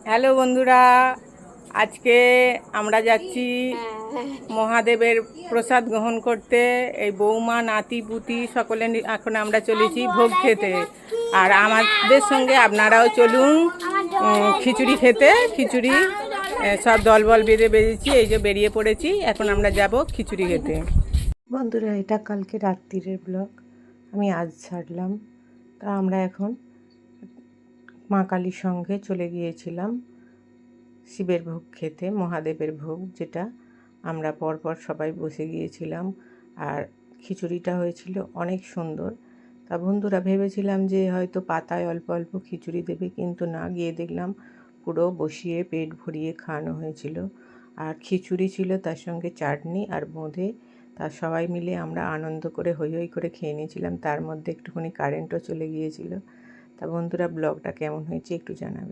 Hello বন্ধুরা, আজকে আমরা যাচ্ছি মহাদেবের প্রসাদ গ্রহণ করতে। এই বৌমা, নাতি পুতি সকলে এখন আমরা চলেছি ভোগ খেতে। আর আমাদের সঙ্গে আপনারাও চলুন খিচুড়ি খেতে। খিচুড়ি সব দলবল বেঁধে বেরিয়েছি, এই যে বেরিয়ে পড়েছি। এখন আমরা যাব খিচুড়ি খেতে। বন্ধুরা, এটা কালকে রাত্রিরের ব্লগ, আমি আজ ছাড়লাম। তা আমরা এখন মা কালীর সঙ্গে চলে গিয়েছিলাম শিবের ভোগ খেতে, মহাদেবের ভোগ, যেটা আমরা পরপর সবাই বসে গিয়েছিলাম। আর খিচুড়িটা হয়েছিল অনেক সুন্দর। তা বন্ধুরা, ভেবেছিলাম যে হয়তো পাতায় অল্প অল্প খিচুড়ি দেবে, কিন্তু না, গিয়ে দেখলাম পুরো বসিয়ে পেট ভরিয়ে খাওয়ানো হয়েছিল। আর খিচুড়ি ছিল, তার সঙ্গে চাটনি আর বোঁদে। তা সবাই মিলে আমরা আনন্দ করে হৈ হৈ করে খেয়ে নিয়েছিলাম। তার মধ্যে একটুখানি কারেন্টও চলে গিয়েছিল। তা বন্ধুরা, ব্লগটা কেমন হয়েছে একটু জানাবে।